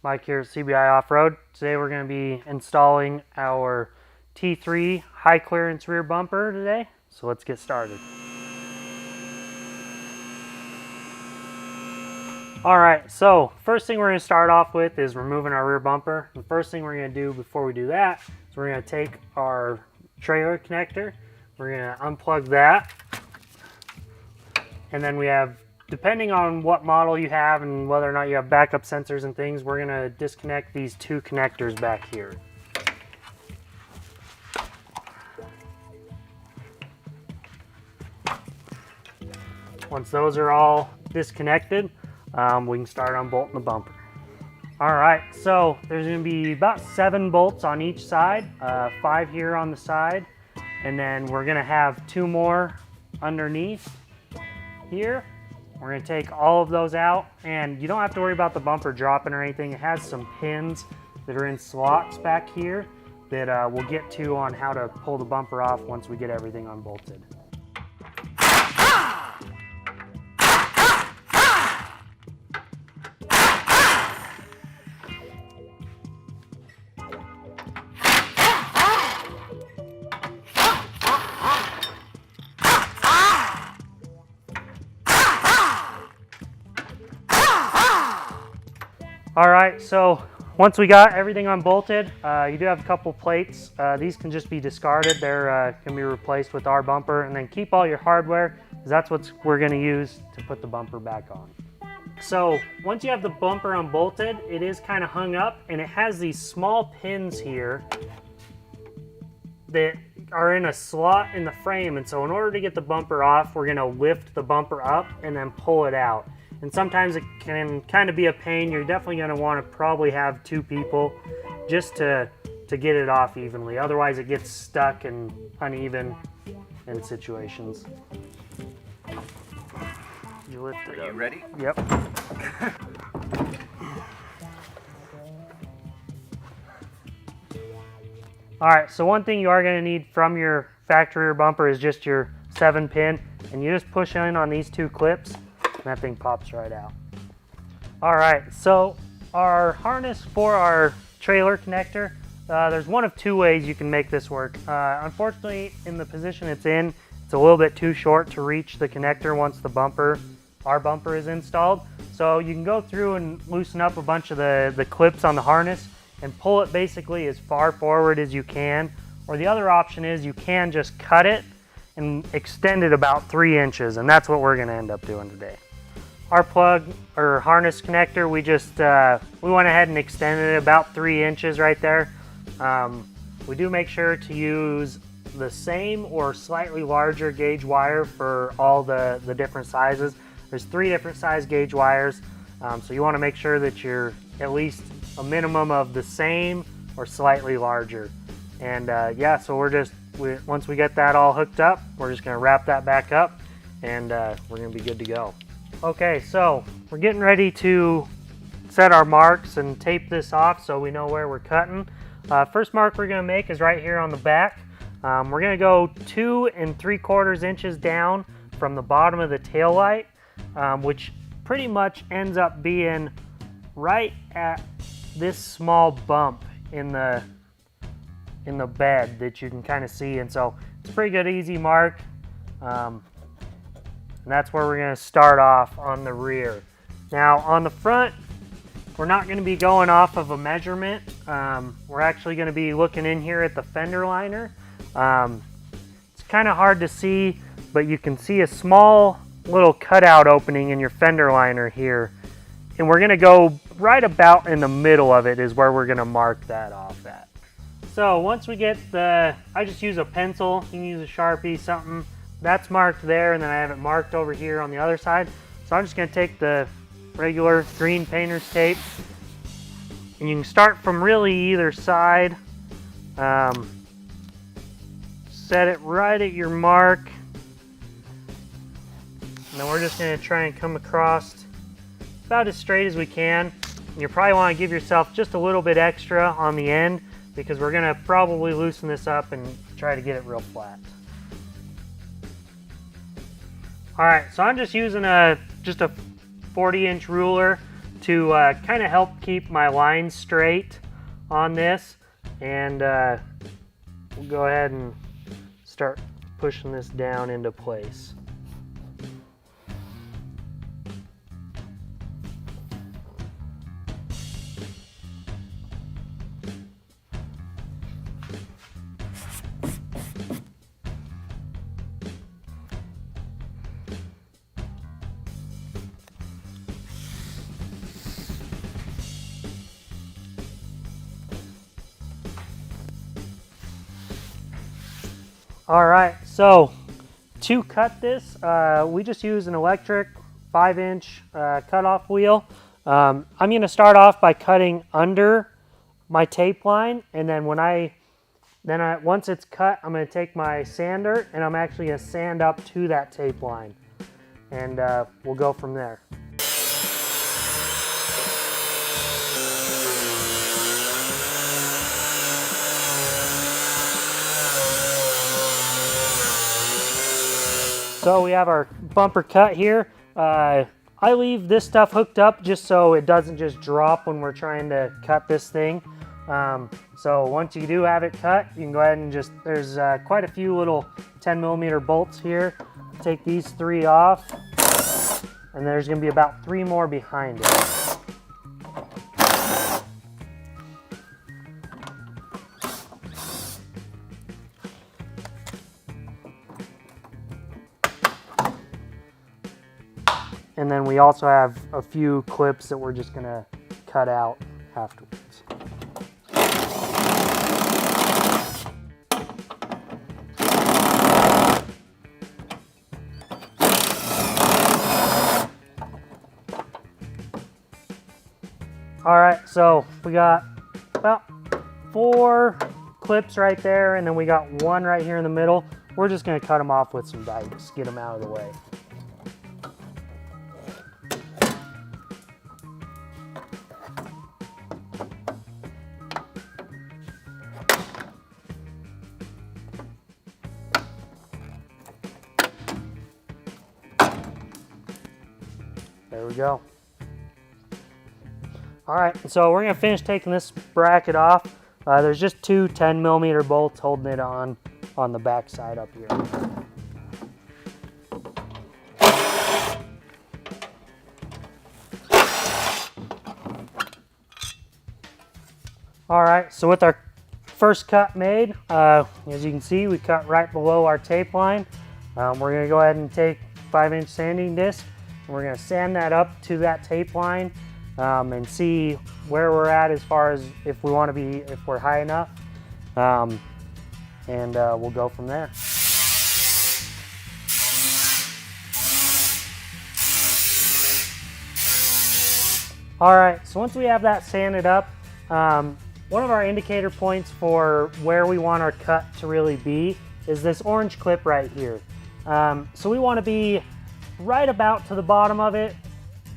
Mike here at CBI Off-Road. Today we're going to be installing our T3 high clearance rear bumper today. So let's get started. Alright, so first thing we're going to start off with is removing our rear bumper. The first thing we're going to do before we do that is we're going to take our trailer connector, we're going to unplug that, and then we have, depending on what model you have and whether or not you have backup sensors and things, we're going to disconnect these two connectors back here. Once those are all disconnected, we can start unbolting the bumper. Alright, so there's going to be about 7 bolts on each side, 5 here on the side, and then we're going to have 2 more underneath here. We're going to take all of those out, and you don't have to worry about the bumper dropping or anything. It has some pins that are in slots back here that we'll get to on how to pull the bumper off once we get everything unbolted. Alright, so once we got everything unbolted, you do have a couple plates. These can just be discarded. They're can be replaced with our bumper, and then keep all your hardware, because that's what we're going to use to put the bumper back on. So once you have the bumper unbolted, it is kind of hung up, and it has these small pins here that are in a slot in the frame, and so in order to get the bumper off, we're going to lift the bumper up and then pull it out. And sometimes it can kind of be a pain. You're definitely going to want to probably have 2 people just to get it off evenly. Otherwise it gets stuck and uneven in situations. You lift it up. Are you ready? Yep. Alright, so one thing you are going to need from your factory rear bumper is just your 7-pin, and you just push in on these 2 clips. That thing pops right out. Alright, so our harness for our trailer connector, there's one of 2 ways you can make this work. Unfortunately, in the position it's in, it's a little bit too short to reach the connector once the our bumper is installed. So you can go through and loosen up a bunch of the clips on the harness and pull it basically as far forward as you can. Or the other option is you can just cut it and extend it about 3 inches, and that's what we're going to end up doing today. Our plug or harness connector, we went ahead and extended it about 3 inches right there. We do make sure to use the same or slightly larger gauge wire for all the different sizes. There's 3 different size gauge wires, so you want to make sure that you're at least a minimum of the same or slightly larger. And yeah, so once we get that all hooked up, we're just going to wrap that back up, and we're going to be good to go. Okay, so we're getting ready to set our marks and tape this off so we know where we're cutting. First mark we're going to make is right here on the back. We're going to go 2 3/4 inches down from the bottom of the tail light, which pretty much ends up being right at this small bump in the bed that you can kind of see, and so it's a pretty good easy mark. And that's where we're going to start off on the rear. Now on the front, we're not going to be going off of a measurement. We're actually going to be looking in here at the Fender Liner. It's kind of hard to see, but you can see a small little cutout opening in your Fender Liner here. And we're going to go right about in the middle of it is where we're going to mark that off at. So once we get I just use a pencil, you can use a Sharpie, something. That's marked there, and then I have it marked over here on the other side. So I'm just going to take the regular green painter's tape, and you can start from really either side. Set it right at your mark, and then we're just going to try and come across about as straight as we can. And you probably want to give yourself just a little bit extra on the end, because we're going to probably loosen this up and try to get it real flat. Alright, so I'm just using just a 40-inch ruler to kind of help keep my line straight on this. And we'll go ahead and start pushing this down into place. All right, so to cut this, we just use an electric 5-inch cutoff wheel. I'm going to start off by cutting under my tape line, and then once it's cut, I'm going to take my sander and I'm actually going to sand up to that tape line, and we'll go from there. So we have our bumper cut here. I leave this stuff hooked up just so it doesn't just drop when we're trying to cut this thing. So once you do have it cut, you can go ahead and there's quite a few little 10mm bolts here. Take these 3 off, and there's gonna be about 3 more behind it. And then we also have a few clips that we're just gonna cut out afterwards. All right, so we got about 4 clips right there, and then we got 1 right here in the middle. We're just gonna cut them off with some dikes, get them out of the way. There we go. All right, so we're gonna finish taking this bracket off. There's just 2 10mm bolts holding it on the back side up here. All right, so with our first cut made, as you can see, we cut right below our tape line. We're gonna go ahead and take 5-inch sanding disc. We're going to sand that up to that tape line and see where we're at as far as if we're high enough, and we'll go from there. All right, so once we have that sanded up, one of our indicator points for where we want our cut to really be is this orange clip right here. So we want to be right about to the bottom of it,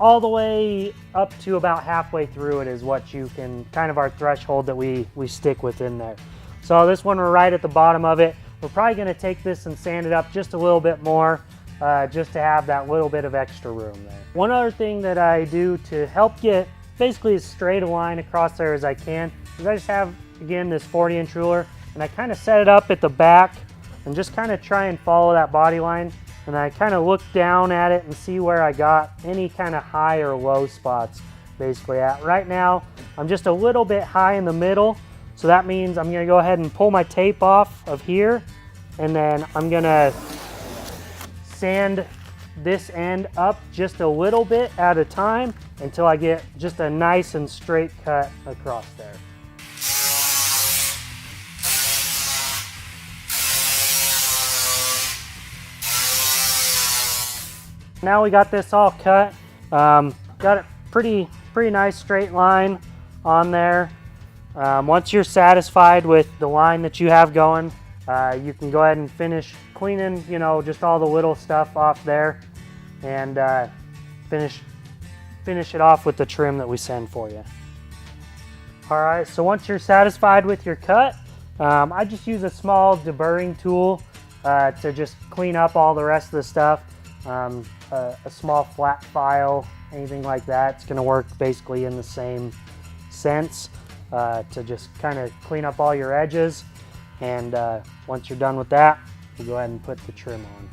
all the way up to about halfway through it is what you can, kind of our threshold that we stick within there. So this one, we're right at the bottom of it. We're probably going to take this and sand it up just a little bit more, just to have that little bit of extra room there. One other thing that I do to help get basically as straight a line across there as I can is I just have, again, this 40-inch ruler, and I kind of set it up at the back and just kind of try and follow that body line. And I kind of look down at it and see where I got any kind of high or low spots basically at. Right now, I'm just a little bit high in the middle, so that means I'm gonna go ahead and pull my tape off of here, and then I'm gonna sand this end up just a little bit at a time until I get just a nice and straight cut across there. Now we got this all cut. Got it pretty nice straight line on there. Once you're satisfied with the line that you have going, you can go ahead and finish cleaning, just all the little stuff off there, and finish it off with the trim that we send for you. All right, so once you're satisfied with your cut, I just use a small deburring tool to just clean up all the rest of the stuff. a small flat file, anything like that, it's going to work basically in the same sense to just kind of clean up all your edges. And once you're done with that, we'll go ahead and put the trim on.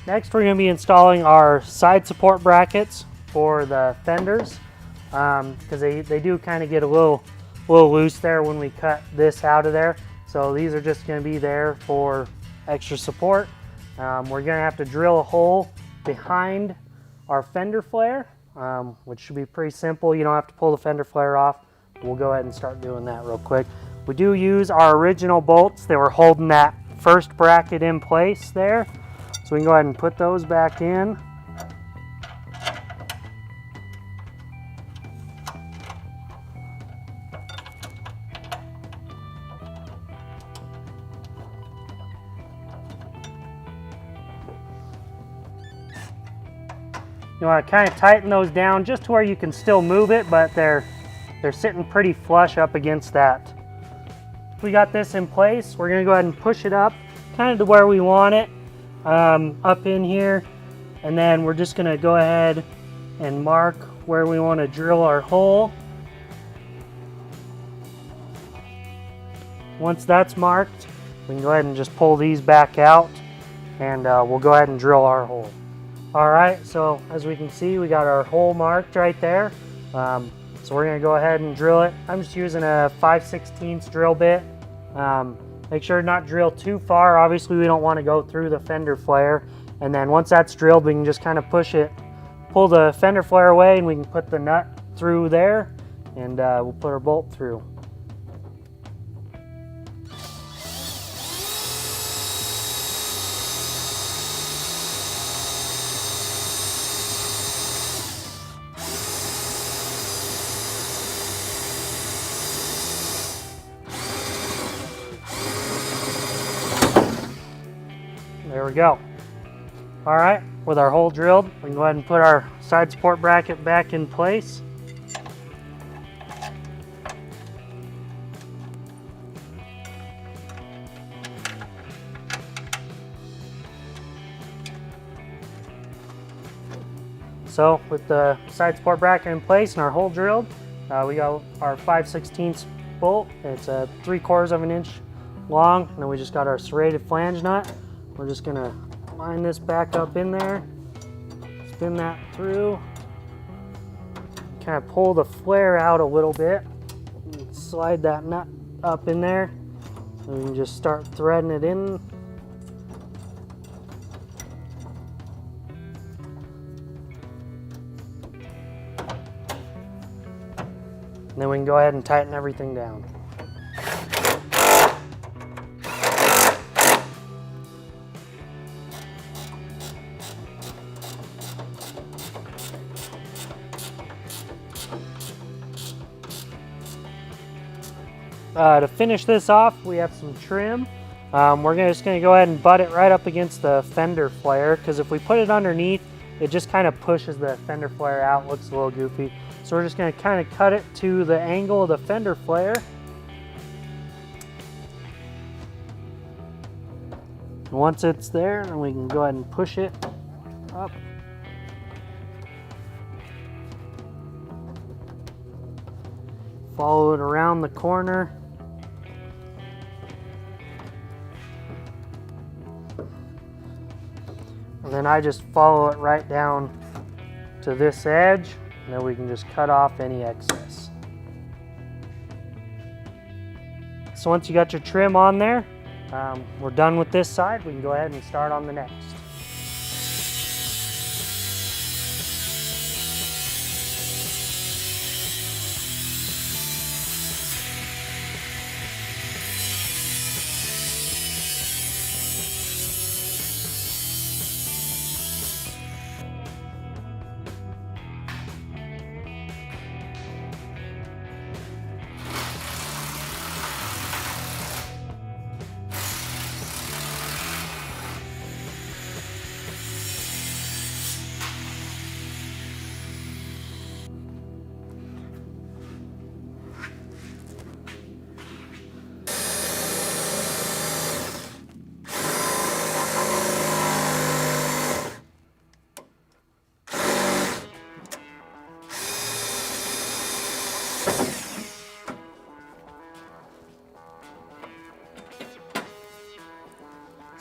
Next, we're going to be installing our side support brackets for the fenders, because they do kind of get a little loose there when we cut this out of there. So these are just going to be there for extra support. We're going to have to drill a hole behind our fender flare, which should be pretty simple. You don't have to pull the fender flare off. We'll go ahead and start doing that real quick. We do use our original bolts that were holding that first bracket in place there. So we can go ahead and put those back in. You want to kind of tighten those down just to where you can still move it, but they're sitting pretty flush up against that. We got this in place. We're going to go ahead and push it up kind of to where we want it, up in here, and then we're just going to go ahead and mark where we want to drill our hole. Once that's marked, we can go ahead and just pull these back out, and we'll go ahead and drill our hole. Alright, so as we can see, we got our hole marked right there. So we're going to go ahead and drill it. I'm just using a 5/16 drill bit. Make sure to not drill too far. Obviously, we don't want to go through the fender flare. And then once that's drilled, we can just kind of pull the fender flare away, and we can put the nut through there, and we'll put our bolt through. There we go. All right, with our hole drilled, we can go ahead and put our side support bracket back in place. So with the side support bracket in place and our hole drilled, we got our 5/16 bolt. It's a 3/4 of an inch long, and then we just got our serrated flange nut. We're just gonna line this back up in there, spin that through, kind of pull the flare out a little bit, and slide that nut up in there, and we can just start threading it in. And then we can go ahead and tighten everything down. To finish this off, we have some trim. We're just going to go ahead and butt it right up against the fender flare, because if we put it underneath, it just kind of pushes the fender flare out, looks a little goofy. So we're just going to kind of cut it to the angle of the fender flare. And once it's there, then we can go ahead and push it up. Follow it around the corner. And then I just follow it right down to this edge, and then we can just cut off any excess. So once you got your trim on there, we're done with this side. We can go ahead and start on the next.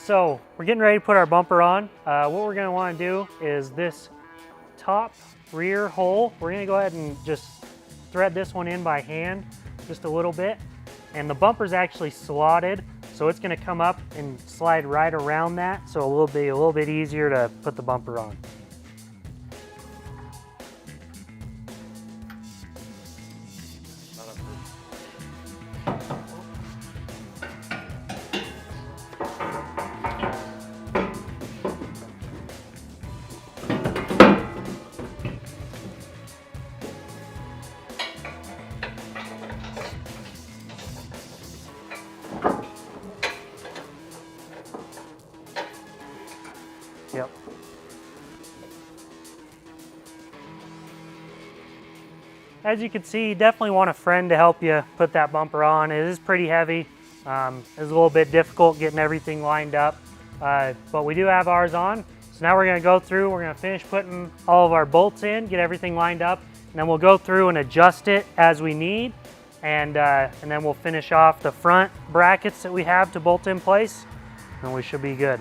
so we're getting ready to put our bumper on. What we're going to want to do is this top rear hole, we're going to go ahead and just thread this one in by hand just a little bit. And the bumper's actually slotted, so it's going to come up and slide right around that, so it will be a little bit easier to put the bumper on. Yep. As you can see, you definitely want a friend to help you put that bumper on. It is pretty heavy. It's a little bit difficult getting everything lined up, but we do have ours on. So now we're going to go through, we're going to finish putting all of our bolts in, get everything lined up, and then we'll go through and adjust it as we need, and then we'll finish off the front brackets that we have to bolt in place, and we should be good.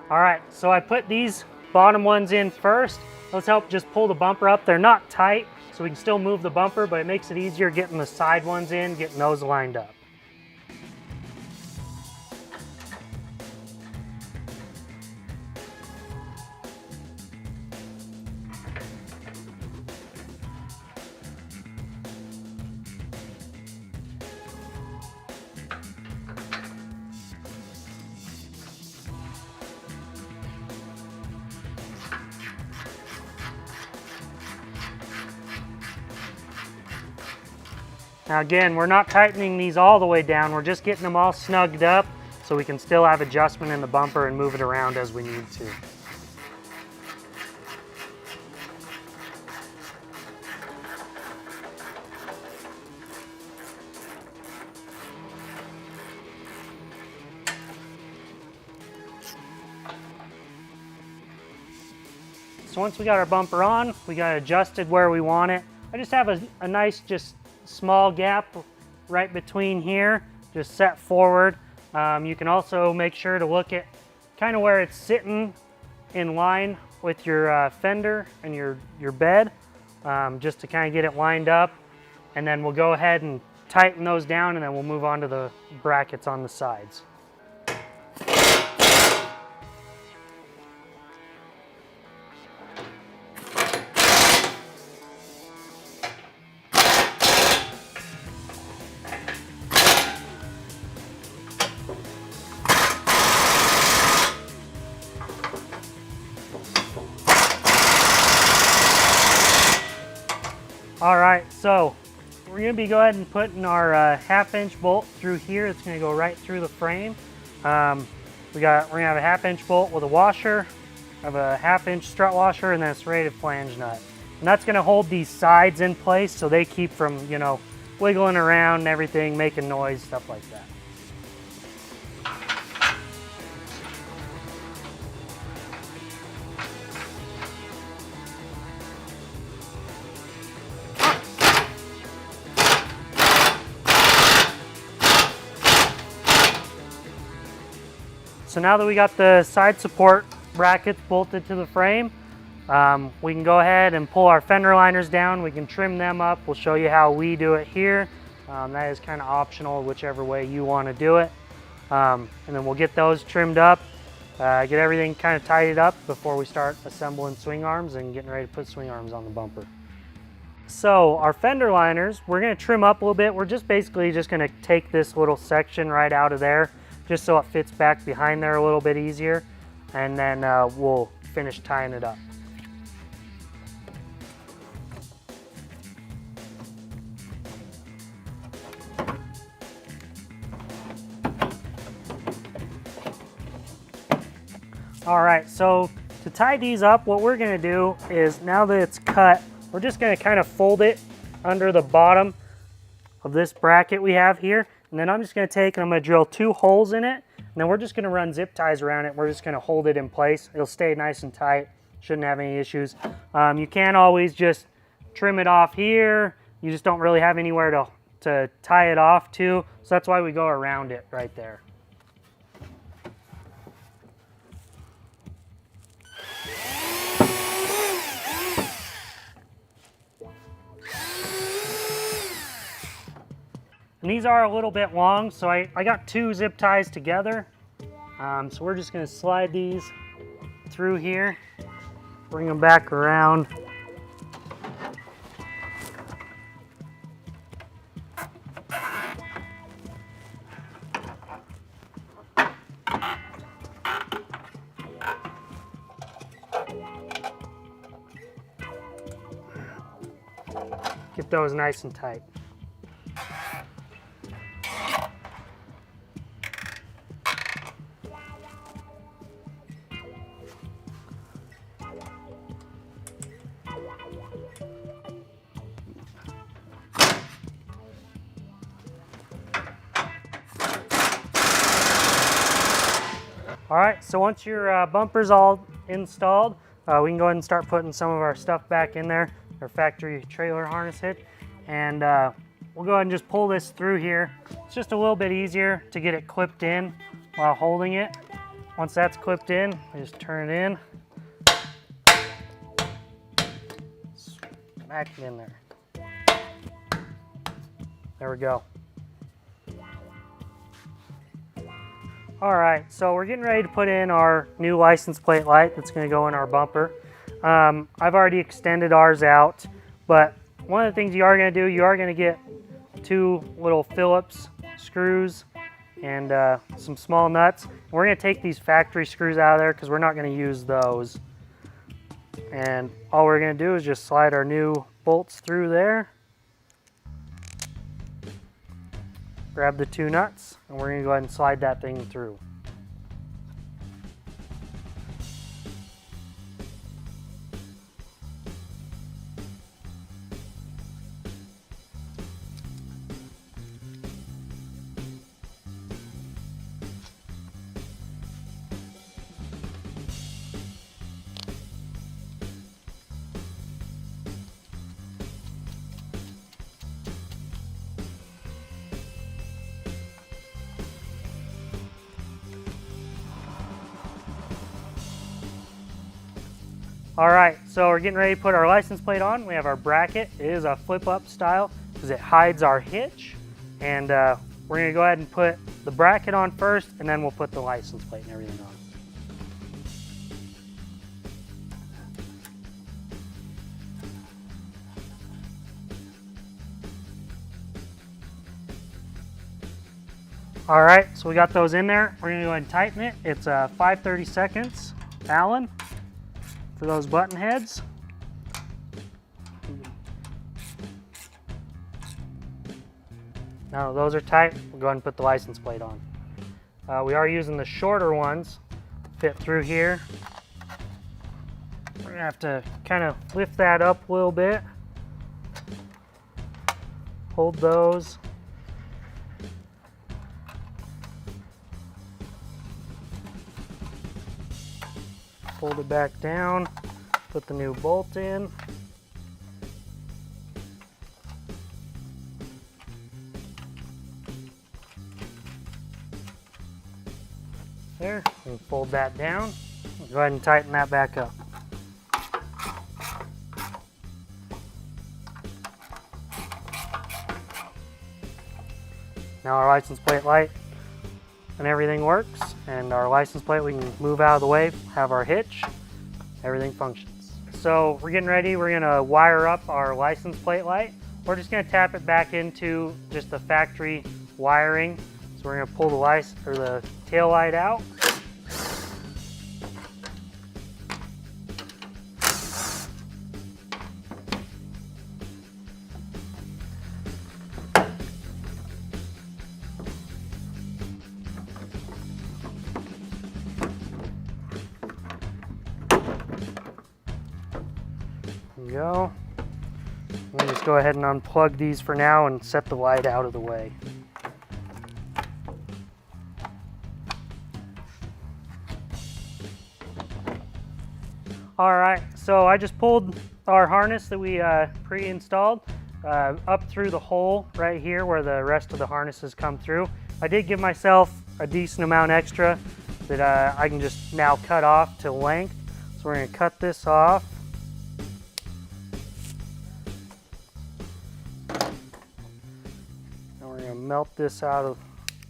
All right, so I put these bottom ones in first. Let's help just pull the bumper up. They're not tight, so we can still move the bumper, but it makes it easier getting the side ones in, getting those lined up. Now again, we're not tightening these all the way down, we're just getting them all snugged up so we can still have adjustment in the bumper and move it around as we need to. So once we got our bumper on, we got it adjusted where we want it. I just have a nice, just small gap right between here, just set forward. You can also make sure to look at kind of where it's sitting in line with your fender and your bed, just to kind of get it lined up. And then we'll go ahead and tighten those down, and then we'll move on to the brackets on the sides. All right, so we're going to be go ahead and putting our 1/2-inch bolt through here. It's going to go right through the frame. We're going to have a 1/2-inch bolt with a washer, have a 1/2-inch strut washer, and then a serrated flange nut. And that's going to hold these sides in place so they keep from, you know, wiggling around and everything, making noise, stuff like that. So now that we got the side support brackets bolted to the frame, we can go ahead and pull our fender liners down. We can trim them up. We'll show you how we do it here. That is kind of optional, whichever way you want to do it. And then we'll get those trimmed up, get everything kind of tidied up before we start assembling swing arms and getting ready to put swing arms on the bumper. So our fender liners, we're going to trim up a little bit. We're just basically just going to take this little section right out of there, just so it fits back behind there a little bit easier, and then we'll finish tying it up. All right, so to tie these up, what we're gonna do is, now that it's cut, we're just gonna kind of fold it under the bottom of this bracket we have here. And then I'm just going to take and I'm going to drill 2 holes in it, and then we're just going to run zip ties around it. We're just going to hold it in place. It'll stay nice and tight. Shouldn't have any issues. You can always just trim it off here, you just don't really have anywhere to tie it off to, so that's why we go around it right there. And these are a little bit long, so I got 2 zip ties together. So we're just gonna slide these through here, bring them back around. Get those nice and tight. All right, so once your bumper's all installed, we can go ahead and start putting some of our stuff back in there, our factory trailer harness hitch, and we'll go ahead and just pull this through here. It's just a little bit easier to get it clipped in while holding it. Once that's clipped in, we just turn it in, smack it in there. There we go. All right, so we're getting ready to put in our new license plate light that's going to go in our bumper. I've already extended ours out, but one of the things you are going to do, you are going to get 2 little Phillips screws and some small nuts. We're going to take these factory screws out of there because we're not going to use those. And all we're going to do is just slide our new bolts through there. Grab the 2 nuts, and we're going to go ahead and slide that thing through. All right, so we're getting ready to put our license plate on. We have our bracket. It is a flip-up style because it hides our hitch. And we're gonna go ahead and put the bracket on first, and then we'll put the license plate and everything on. All right, so we got those in there. We're gonna go ahead and tighten it. It's 5/32 Allen for those button heads. Now those are tight, we'll go ahead and put the license plate on. We are using the shorter ones to fit through here. We're gonna have to kind of lift that up a little bit. Hold those. Fold it back down, put the new bolt in. There, and fold that down. Go ahead and tighten that back up. Now our license plate light and everything works, and our license plate we can move out of the way, have our hitch, everything functions. So we're getting ready, we're gonna wire up our license plate light. We're just gonna tap it back into just the factory wiring. So we're gonna pull the tail light out. There we go. We'll just go ahead and unplug these for now and set the light out of the way. All right, so I just pulled our harness that we pre-installed. up through the hole right here where the rest of the harnesses come through. I did give myself a decent amount extra that I can just now cut off to length. So we're going to cut this off. And we're going to melt this out of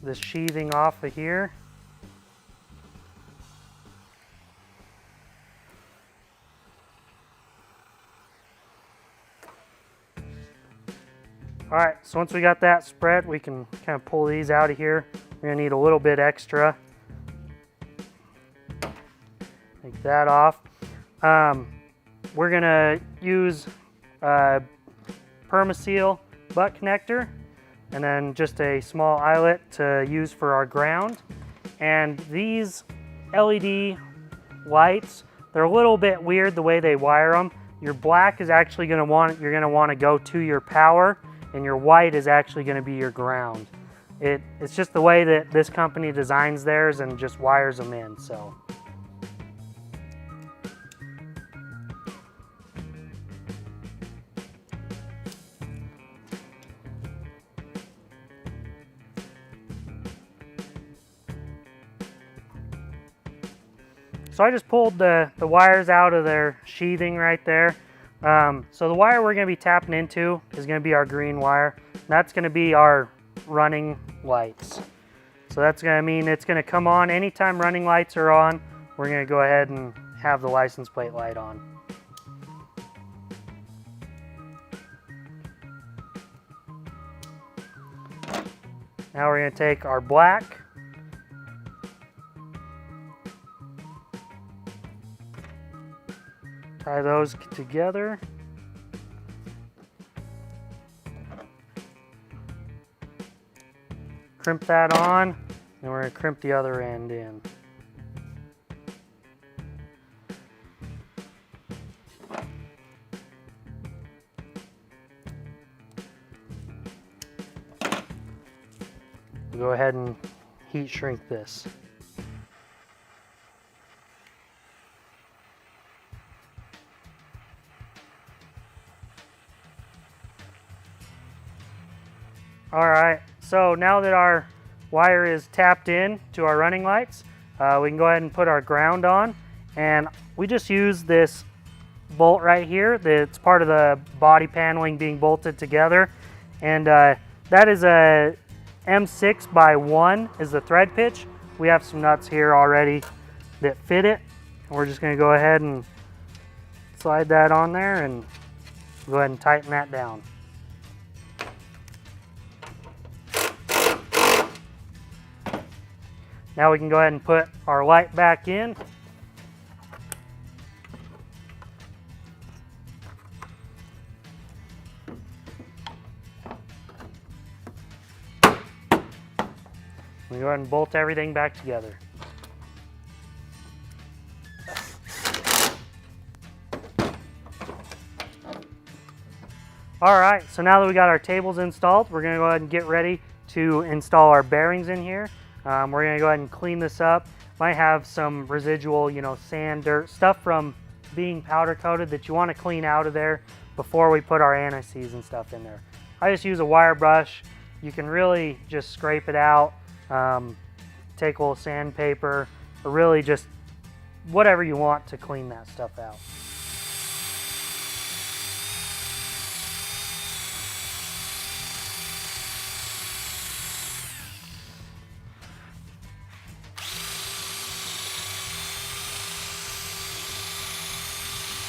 this sheathing off of here. All right, so once we got that spread, we can kind of pull these out of here. We're gonna need a little bit extra. Take that off. We're gonna use Permaseal butt connector and then just a small eyelet to use for our ground. And these LED lights, they're a little bit weird the way they wire them. Your black is actually you're gonna want to go to your power, and your white is actually going to be your ground. It's just the way that this company designs theirs and just wires them in. So I just pulled the wires out of their sheathing right there. So the wire we're going to be tapping into is going to be our green wire. That's going to be our running lights. So that's going to mean it's going to come on anytime running lights are on. We're going to go ahead and have the license plate light on. Now we're going to take our black, tie those together. Crimp that on, and we're going to crimp the other end in. We'll go ahead and heat shrink this. All right, so now that our wire is tapped in to our running lights, we can go ahead and put our ground on. And we just use this bolt right here that's part of the body paneling being bolted together. And that is a M6 by 1 is the thread pitch. We have some nuts here already that fit it. And we're just going to go ahead and slide that on there and go ahead and tighten that down. Now we can go ahead and put our light back in. We go ahead and bolt everything back together. All right, so now that we got our tables installed, we're going to go ahead and get ready to install our bearings in here. We're going to go ahead and clean this up. Might have some residual, sand, dirt, stuff from being powder coated that you want to clean out of there before we put our anti-seize and stuff in there. I just use a wire brush. You can really just scrape it out, take a little sandpaper, or really just whatever you want to clean that stuff out.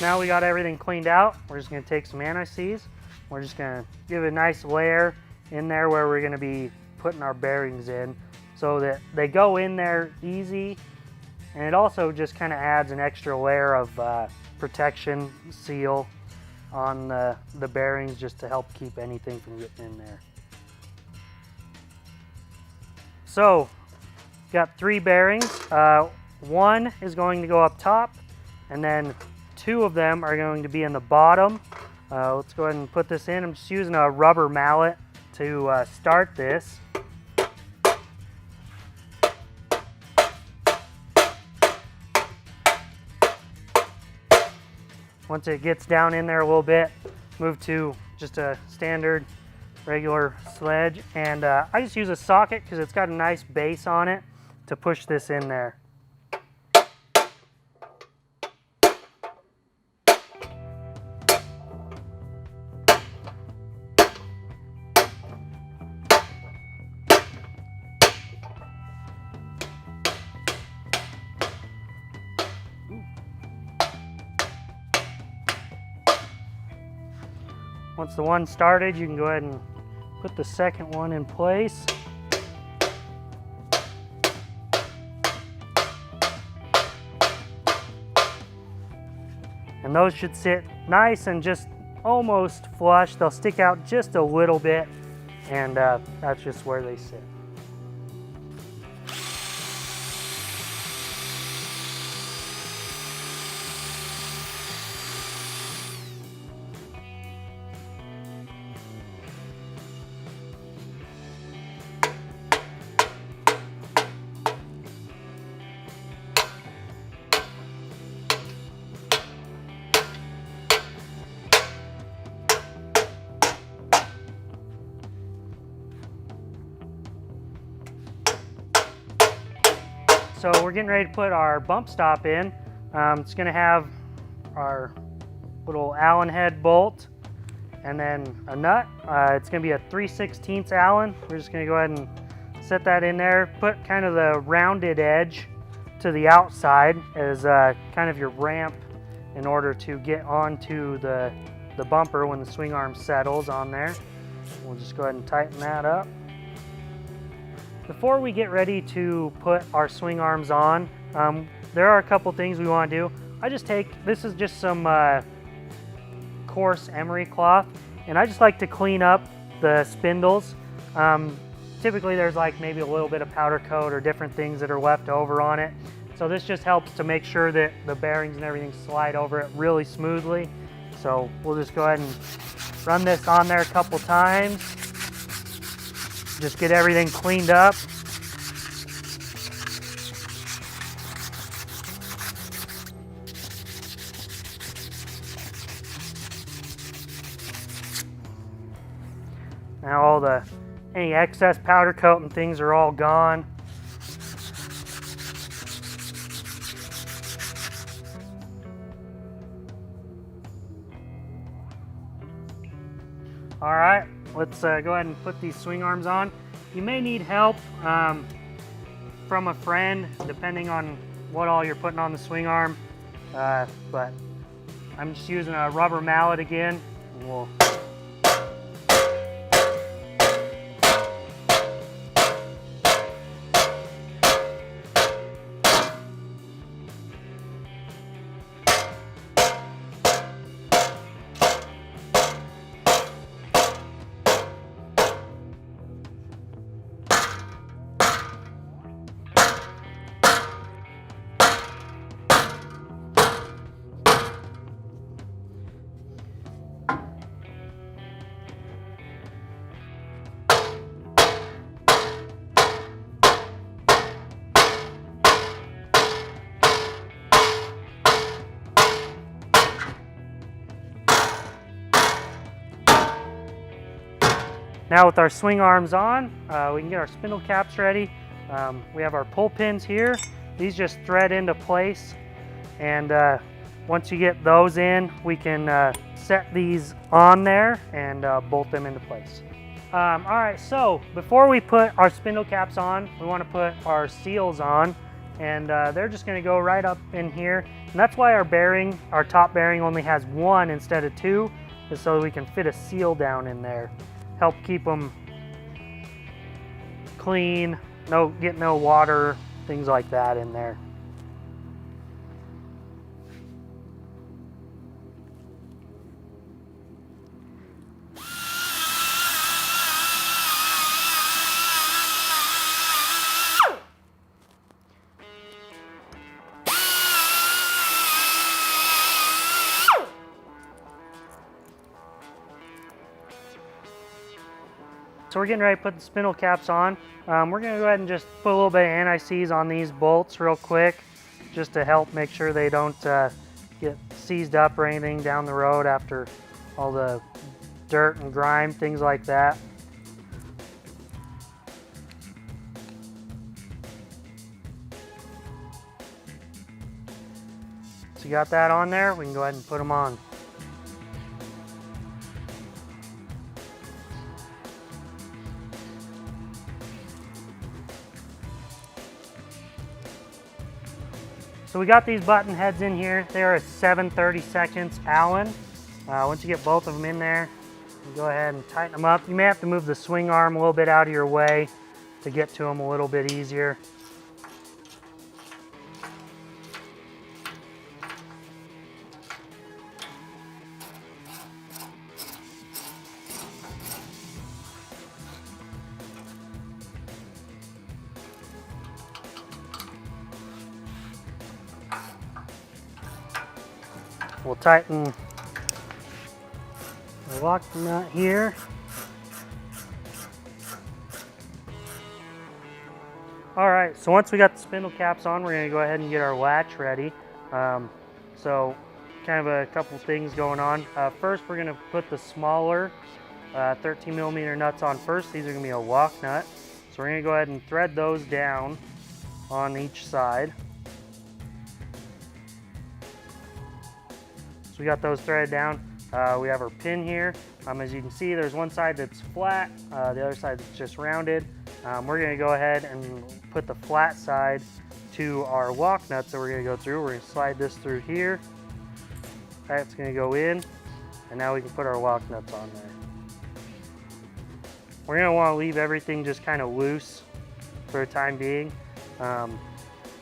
Now we got everything cleaned out, we're just going to take some anti-seize. We're just going to give a nice layer in there where we're going to be putting our bearings in so that they go in there easy, and it also just kind of adds an extra layer of protection seal on the bearings just to help keep anything from getting in there. So, got 3 bearings. One is going to go up top, and then 2 of them are going to be in the bottom. Let's go ahead and put this in. I'm just using a rubber mallet to start this. Once it gets down in there a little bit, move to just a standard regular sledge, and I just use a socket because it's got a nice base on it to push this in there. Once the one started, you can go ahead and put the second one in place. And those should sit nice and just almost flush. They'll stick out just a little bit, and that's just where they sit. So we're getting ready to put our bump stop in. It's going to have our little Allen head bolt and then a nut. It's going to be a 3/16 Allen. We're just going to go ahead and set that in there. Put kind of the rounded edge to the outside as kind of your ramp in order to get onto the bumper when the swing arm settles on there. We'll just go ahead and tighten that up. Before we get ready to put our swing arms on, there are a couple things we want to do. This is just some coarse emery cloth, and I just like to clean up the spindles. Typically there's like maybe a little bit of powder coat or different things that are left over on it. So this just helps to make sure that the bearings and everything slide over it really smoothly. So we'll just go ahead and run this on there a couple times. Just get everything cleaned up. Now any excess powder coat and things are all gone. All right, let's go ahead and put these swing arms on. You may need help from a friend, depending on what all you're putting on the swing arm. But I'm just using a rubber mallet again. And we'll Now with our swing arms on, we can get our spindle caps ready. We have our pull pins here. These just thread into place, and once you get those in, we can set these on there and bolt them into place. All right, so before we put our spindle caps on, we want to put our seals on, and they're just going to go right up in here. And that's why our top bearing only has one instead of two, is so we can fit a seal down in there. Help keep them clean, get no water, things like that in there. So we're getting ready to put the spindle caps on. We're going to go ahead and just put a little bit of anti-seize on these bolts real quick, just to help make sure they don't get seized up or anything down the road after all the dirt and grime, things like that. So you got that on there, we can go ahead and put them on. So we got these button heads in here. They're a 7/32 Allen. Once you get both of them in there, you go ahead and tighten them up. You may have to move the swing arm a little bit out of your way to get to them a little bit easier. We'll tighten the lock nut here. All right, so once we got the spindle caps on, we're gonna go ahead and get our latch ready. So kind of a couple things going on. First, we're gonna put the smaller 13 millimeter nuts on first. These are gonna be a lock nut. So we're gonna go ahead and thread those down on each side. So we got those threaded down. We have our pin here. As you can see, there's one side that's flat, the other side that's just rounded. We're gonna go ahead and put the flat side to our lock nuts that we're gonna go through. We're gonna slide this through here. That's gonna go in, and now we can put our lock nuts on there. We're gonna wanna leave everything just kind of loose for the time being.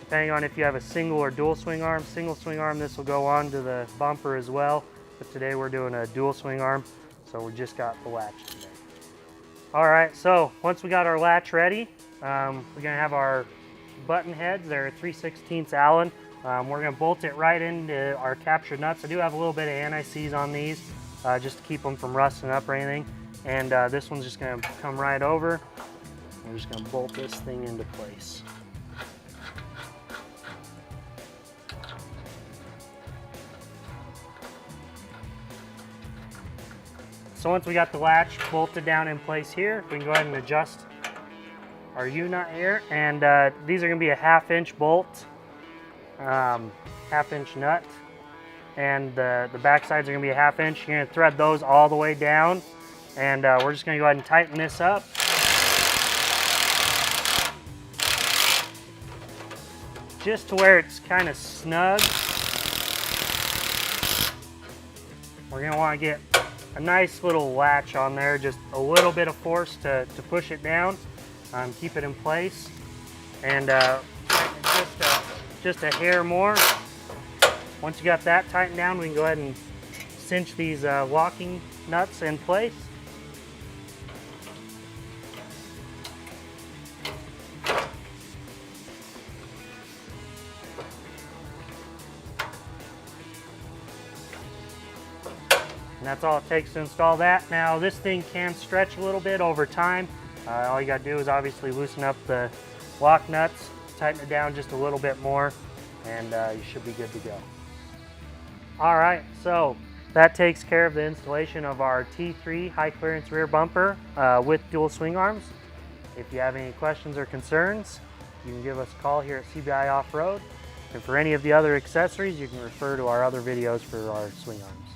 Depending on if you have a single or dual swing arm. Single swing arm, this will go on to the bumper as well. But today we're doing a dual swing arm, so we just got the latch in there. All right, so once we got our latch ready, we're gonna have our button heads. They're 3/16 Allen. We're gonna bolt it right into our captured nuts. I do have a little bit of anti-seize on these, just to keep them from rusting up or anything. And this one's just gonna come right over. We're just gonna bolt this thing into place. So once we got the latch bolted down in place here, we can go ahead and adjust our U-nut here. And these are gonna be a 1/2 bolt, 1/2 nut. And the back sides are gonna be a 1/2 You're gonna thread those all the way down. And we're just gonna go ahead and tighten this up. Just to where it's kind of snug. We're gonna wanna get a nice little latch on there, just a little bit of force to push it down, keep it in place, and just a hair more. Once you got that tightened down, we can go ahead and cinch these locking nuts in place. And that's all it takes to install that. Now this thing can stretch a little bit over time. All you gotta do is obviously loosen up the lock nuts, tighten it down just a little bit more, and you should be good to go. All right, so that takes care of the installation of our T3 high clearance rear bumper with dual swing arms. If you have any questions or concerns, you can give us a call here at CBI Off-Road. And for any of the other accessories, you can refer to our other videos for our swing arms.